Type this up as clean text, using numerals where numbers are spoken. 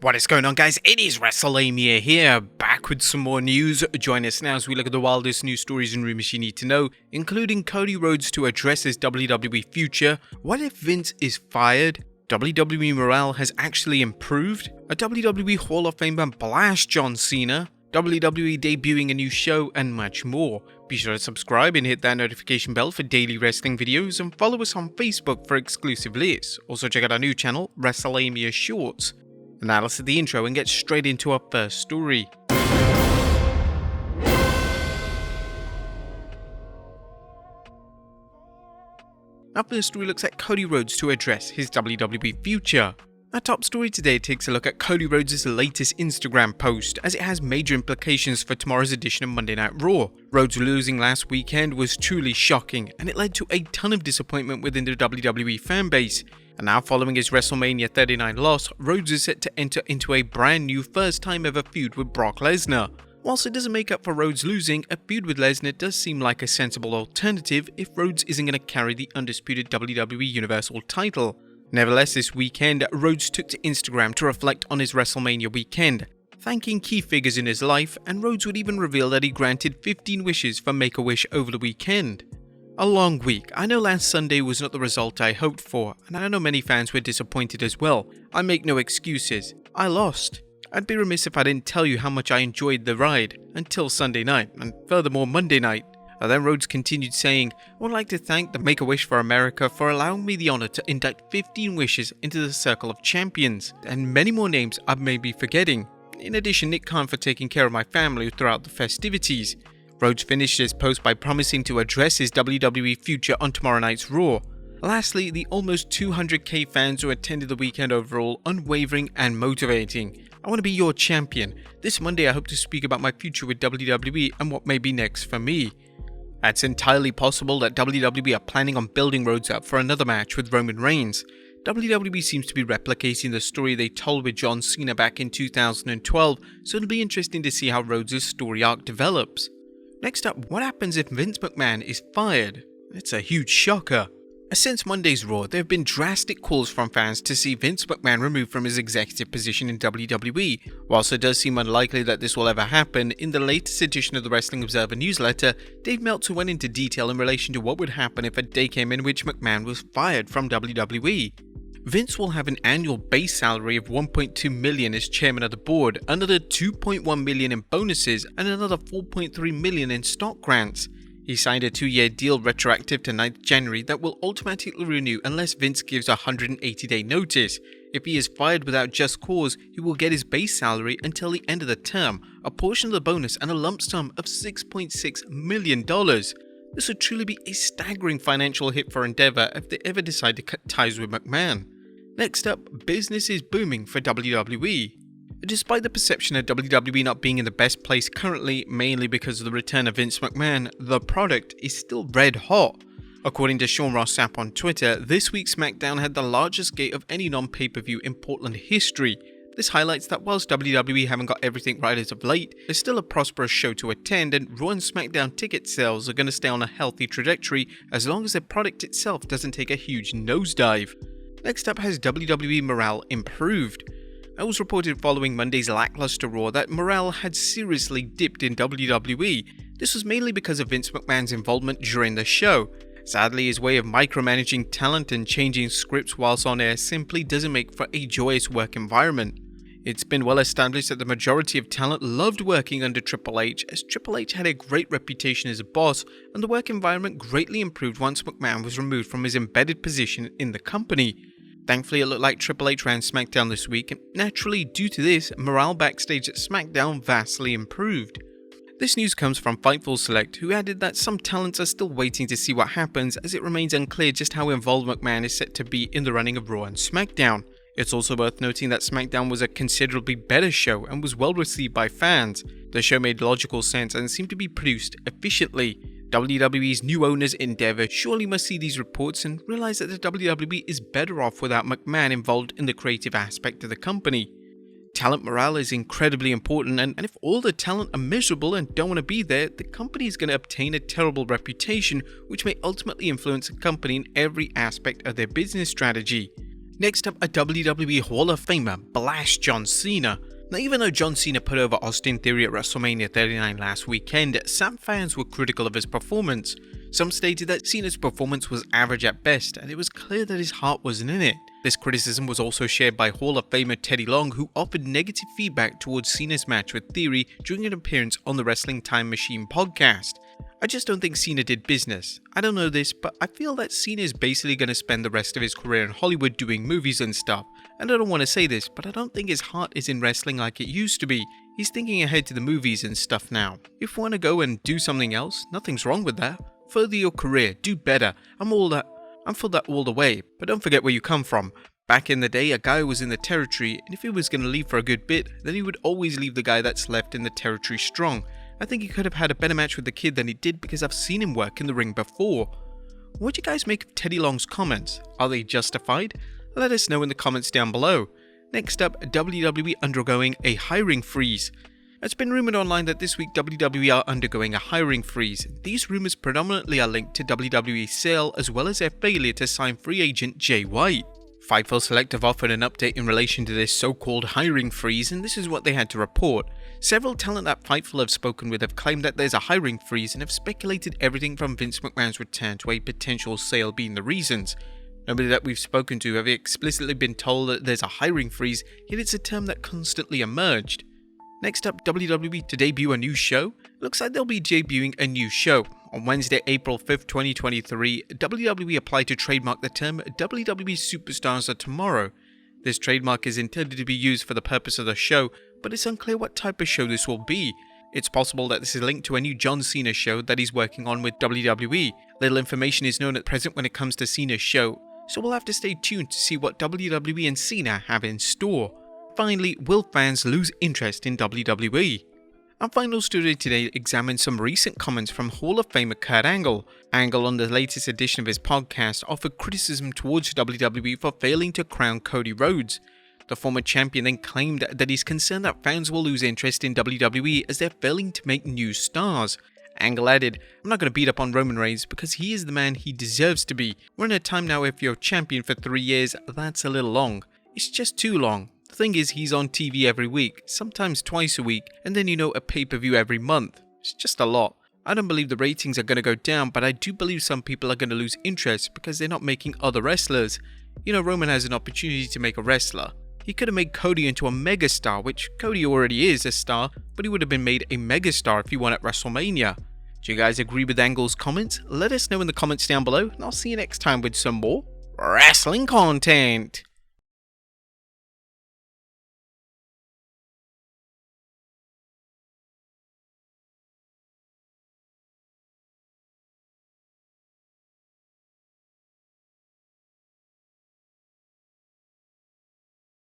What is going on, guys? It is Wrestlelamia here, back with some more news. Join us now as we look at the wildest news stories and rumors you need to know, including Cody Rhodes to address his WWE future, what if Vince is fired, WWE Morale has actually improved, a WWE Hall of Famer blast John Cena, WWE debuting a new show, and much more. Be sure to subscribe and hit that notification bell for daily wrestling videos, and follow us on Facebook for exclusive lists. Also check out our new channel, Wrestlelamia Shorts. And now let's hit the intro and get straight into our first story. Our first story looks at Cody Rhodes to address his WWE future. Our top story today takes a look at Cody Rhodes' latest Instagram post, as it has major implications for tomorrow's edition of Monday Night Raw. Rhodes losing last weekend was truly shocking, and it led to a ton of disappointment within the WWE fanbase. And now, following his WrestleMania 39 loss, Rhodes is set to enter into a brand new first-time ever feud with Brock Lesnar. Whilst it doesn't make up for Rhodes losing, a feud with Lesnar does seem like a sensible alternative if Rhodes isn't going to carry the undisputed WWE Universal title. Nevertheless, this weekend, Rhodes took to Instagram to reflect on his WrestleMania weekend, thanking key figures in his life, and Rhodes would even reveal that he granted 15 wishes for Make-A-Wish over the weekend. A long week. I know last Sunday was not the result I hoped for, and I know many fans were disappointed as well. I make no excuses. I lost. I'd be remiss if I didn't tell you how much I enjoyed the ride, until Sunday night, and furthermore Monday night. Then Rhodes continued saying, I would like to thank the Make-A-Wish for America for allowing me the honor to induct 15 wishes into the Circle of Champions, and many more names I may be forgetting. In addition, Nick Khan for taking care of my family throughout the festivities. Rhodes finished his post by promising to address his WWE future on tomorrow night's Raw. Lastly, the almost 200k fans who attended the weekend overall unwavering and motivating. I want to be your champion. This Monday I hope to speak about my future with WWE and what may be next for me. It's entirely possible that WWE are planning on building Rhodes up for another match with Roman Reigns. WWE seems to be replicating the story they told with John Cena back in 2012, so it'll be interesting to see how Rhodes' story arc develops. Next up, what happens if Vince McMahon is fired? It's a huge shocker. Since Monday's Raw, there have been drastic calls from fans to see Vince McMahon removed from his executive position in WWE. Whilst it does seem unlikely that this will ever happen, in the latest edition of the Wrestling Observer newsletter, Dave Meltzer went into detail in relation to what would happen if a day came in which McMahon was fired from WWE. Vince will have an annual base salary of $1.2 million as chairman of the board, another $2.1 million in bonuses, and another $4.3 million in stock grants. He signed a 2-year deal retroactive to 9th January that will automatically renew unless Vince gives a 180-day notice. If he is fired without just cause, he will get his base salary until the end of the term, a portion of the bonus, and a lump sum of $6.6 million. This would truly be a staggering financial hit for Endeavor if they ever decide to cut ties with McMahon. Next up, business is booming for WWE. Despite the perception of WWE not being in the best place currently, mainly because of the return of Vince McMahon, the product is still red hot. According to Sean Ross Sapp on Twitter, this week's SmackDown had the largest gate of any non-pay-per-view in Portland history. This highlights that whilst WWE haven't got everything right as of late, there's still a prosperous show to attend, and Raw and SmackDown ticket sales are going to stay on a healthy trajectory as long as the product itself doesn't take a huge nosedive. Next up, has WWE Morale Improved? It was reported following Monday's lackluster Raw that morale had seriously dipped in WWE. This was mainly because of Vince McMahon's involvement during the show. Sadly, his way of micromanaging talent and changing scripts whilst on air simply doesn't make for a joyous work environment. It's been well established that the majority of talent loved working under Triple H, as Triple H had a great reputation as a boss, and the work environment greatly improved once McMahon was removed from his embedded position in the company. Thankfully, it looked like Triple H ran SmackDown this week, and naturally, due to this, morale backstage at SmackDown vastly improved. This news comes from Fightful Select, who added that some talents are still waiting to see what happens, as it remains unclear just how involved McMahon is set to be in the running of Raw and SmackDown. It's also worth noting that SmackDown was a considerably better show and was well received by fans. The show made logical sense and seemed to be produced efficiently. WWE's new owners Endeavor surely must see these reports and realize that the WWE is better off without McMahon involved in the creative aspect of the company. Talent morale is incredibly important, and if all the talent are miserable and don't want to be there, the company is going to obtain a terrible reputation, which may ultimately influence the company in every aspect of their business strategy. Next up, a WWE Hall of Famer blasts John Cena. Now, even though John Cena put over Austin Theory at WrestleMania 39 last weekend, some fans were critical of his performance. Some stated that Cena's performance was average at best, and it was clear that his heart wasn't in it. This criticism was also shared by Hall of Famer Teddy Long, who offered negative feedback towards Cena's match with Theory during an appearance on the Wrestling Time Machine podcast. I just don't think Cena did business. I don't know this, but I feel that Cena is basically going to spend the rest of his career in Hollywood doing movies and stuff. And I don't want to say this, but I don't think his heart is in wrestling like it used to be. He's thinking ahead to the movies and stuff now. If you want to go and do something else, nothing's wrong with that. Further your career, do better. I'm for that all the way, but don't forget where you come from. Back in the day, a guy was in the territory, and if he was going to leave for a good bit, then he would always leave the guy that's left in the territory strong. I think he could have had a better match with the kid than he did because I've seen him work in the ring before. What do you guys make of Teddy Long's comments? Are they justified? Let us know in the comments down below. Next up, WWE undergoing a hiring freeze. It's been rumored online that this week WWE are undergoing a hiring freeze. These rumors predominantly are linked to WWE's sale as well as their failure to sign free agent Jay White. Fightful Select have offered an update in relation to this so-called hiring freeze, and this is what they had to report. Several talent that Fightful have spoken with have claimed that there's a hiring freeze and have speculated everything from Vince McMahon's return to a potential sale being the reasons. Nobody that we've spoken to have explicitly been told that there's a hiring freeze, yet it's a term that constantly emerged. Next up, WWE to debut a new show. Looks like they'll be debuting a new show. On Wednesday, April 5th, 2023, WWE applied to trademark the term WWE Superstars of Tomorrow. This trademark is intended to be used for the purpose of the show, but it's unclear what type of show this will be. It's possible that this is linked to a new John Cena show that he's working on with WWE. Little information is known at present when it comes to Cena's show, so we'll have to stay tuned to see what WWE and Cena have in store. Finally, will fans lose interest in WWE? Our final story today examines some recent comments from Hall of Famer Kurt Angle. Angle, on the latest edition of his podcast, offered criticism towards WWE for failing to crown Cody Rhodes. The former champion then claimed that he's concerned that fans will lose interest in WWE as they're failing to make new stars. Angle added, "I'm not going to beat up on Roman Reigns because he is the man he deserves to be. We're in a time now if you're champion for 3 years, that's a little long. It's just too long. The thing is, he's on TV every week, sometimes twice a week, and then a pay-per-view every month. It's just a lot. I don't believe the ratings are going to go down, but I do believe some people are going to lose interest because they're not making other wrestlers. Roman has an opportunity to make a wrestler. He could have made Cody into a megastar, which Cody already is a star, but he would have been made a megastar if he won at WrestleMania." Do you guys agree with Angle's comments? Let us know in the comments down below, and I'll see you next time with some more wrestling content.